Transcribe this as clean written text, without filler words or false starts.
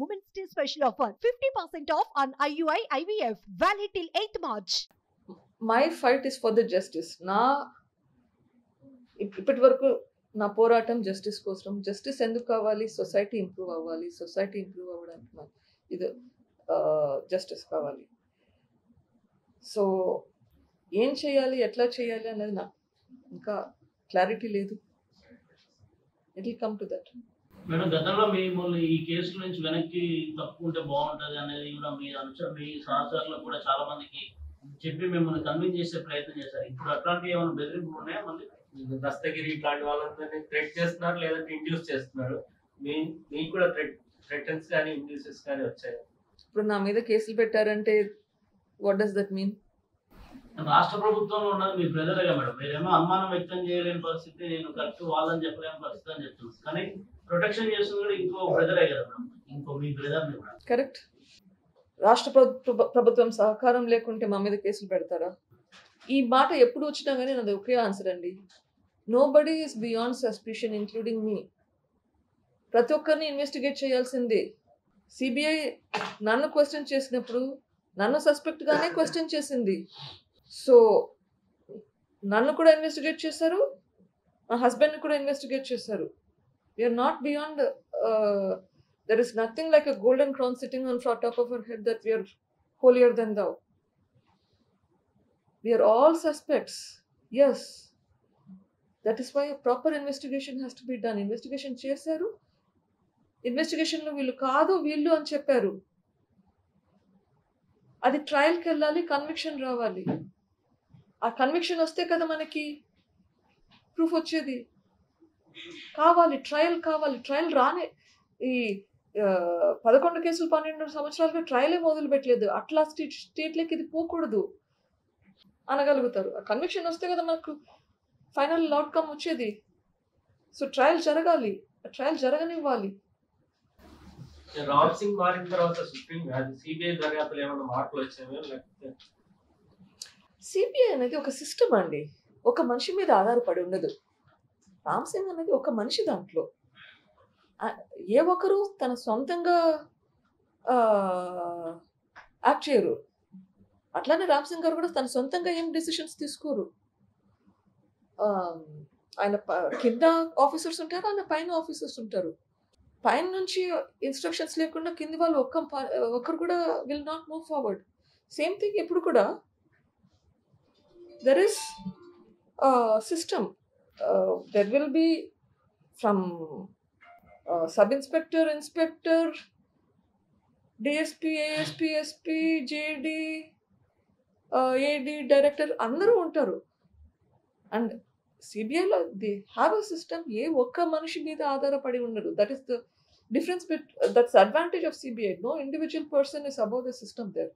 Women's Day special offer 50% off on IUI IVF valid till 8th March. My fight is for the justice. ఇప్పటి వరకు నా పోరాటం justice కోసం. Justice ఎందుకు కావాలి? సొసైటీ ఇంప్రూవ్ అవ్వాలి. సొసైటీ ఇంప్రూవ్ అవ్వడానికి ఇది జస్టిస్ కావాలి. సో ఏం చేయాలి, ఎట్లా చేయాలి అనేది నాకు ఇంకా క్లారిటీ లేదు. It will come to that. Madam, గతంలో మిమ్మల్ని ఈ కేసుల నుంచి వెనక్కి తప్పుకుంటే బాగుంటుంది అనేది కూడా మీ మీ సహచరులకు కూడా చాలా మందికి చెప్పి మిమ్మల్ని కన్విన్స్ చేసే ప్రయత్నం చేశారు. ఇప్పుడు అట్లాంటివి ఏమైనా బెదిరింపులు ఉన్నాయా? మళ్ళీ దస్తగిరి ఇట్లాంటి వాళ్ళందరినీ థ్రెట్ చేస్తున్నారు, లేదంటే ఇండ్యూస్ చేస్తున్నారు. మీకు కూడా థ్రెటన్స్ కానీ ఇండ్యూసెస్ కానీ వచ్చాయి? ఇప్పుడు నా మీద కేసులు పెట్టారంటే వాట్ డస్ దట్ మీన్? రాష్ట్ర ప్రభుత్వంలో ఉన్నది మీ బ్రదర్గా మేడం. మీరేమో అనుమానం వ్యక్తం చేయలేని పరిస్థితి, నేను కరెక్ట్ వాళ్ళని చెప్పలేని పరిస్థితి అని చెప్తున్నాను. కానీ ప్రొటెక్షన్ చేస్తుంది కూడా ఇంకో బ్రదరే కదా మేడం, ఇంకో మీ బ్రదర్. కరెక్ట్. రాష్ట్ర ప్రభుత్వం సహకారం లేకుంటే మా మీద కేసులు పెడతారా? ఈ మాట ఎప్పుడు వచ్చినా కానీ నాది ఒకే ఆన్సర్ అండి. Nobody is beyond suspicion including me. ప్రతి ఒక్కరిని ఇన్వెస్టిగేట్ చేయాల్సిందే. సిబిఐ నన్ను క్వశ్చన్ చేసినప్పుడు నన్ను సస్పెక్ట్గానే క్వశ్చన్ చేసింది. సో నన్ను కూడా ఇన్వెస్టిగేట్ చేశారు, మా హస్బెండ్ని కూడా ఇన్వెస్టిగేట్ చేశారు. We are not beyond. There is nothing like a golden crown sitting on top of our head that we are holier than thou. We are all suspects. Yes. That is why a proper investigation has to be done. Investigation చేశారు. ఇన్వెస్టిగేషన్లో వీళ్ళు కాదు వీళ్ళు అని చెప్పారు. అది ట్రయల్కి వెళ్ళాలి, conviction రావాలి. ఆ కన్విక్షన్ వస్తే కదా మనకి ప్రూఫ్ వచ్చేది. కావాలి, ట్రయల్ కావాలి. ట్రయల్ రానే ఈ 11 కేసులు 12 సంవత్సరాలుగా ట్రయలే మొదలు పెట్టలేదు. అట్లా స్టేట్లకి ఇది పోకూడదు అనగలుగుతారు. ఆ కన్విక్షన్ వస్తే కదా మనకు ఫైనల్ అవుట్కమ్ వచ్చేది. సో ట్రయల్ జరగాలి, ట్రయల్ జరగనివ్వాలి. రామ్ సింగ్ మారిన తర్వాత సిబిఐ దర్యాప్తులు ఏమైనా మార్పులు వచ్చాయో? లేకపోతే సిబిఐ అనేది ఒక సిస్టమ్ అండి, ఒక మనిషి మీద ఆధారపడి ఉండదు. రామ్ సింగ్ అనేది ఒక మనిషి. దాంట్లో ఏ ఒక్కరు తన సొంతంగా యాక్ట్ చేయరు. అట్లానే రామ్ సింగ్ గారు కూడా తన సొంతంగా ఏం డెసిషన్స్ తీసుకోరు. ఆయన కింద ఆఫీసర్స్ ఉంటారు, ఆయన పైన ఆఫీసర్స్ ఉంటారు. పైన నుంచి ఇన్స్ట్రక్షన్స్ లేకుండా కింది వాళ్ళు ఒక్కరు కూడా will not move forward. Same thing ఇప్పుడు కూడా there is system. There will be from sub inspector, inspector, DSP, ASP, SP, JD, AD, director అందరూ ఉంటారు. అండ్ సిబిఐలో దే హ్యావ్ అ సిస్టమ్. ఏ ఒక్క మనిషి మీద ఆధారపడి ఉండదు. That is the difference, but that's the advantage of CBI. No individual person is above the system there.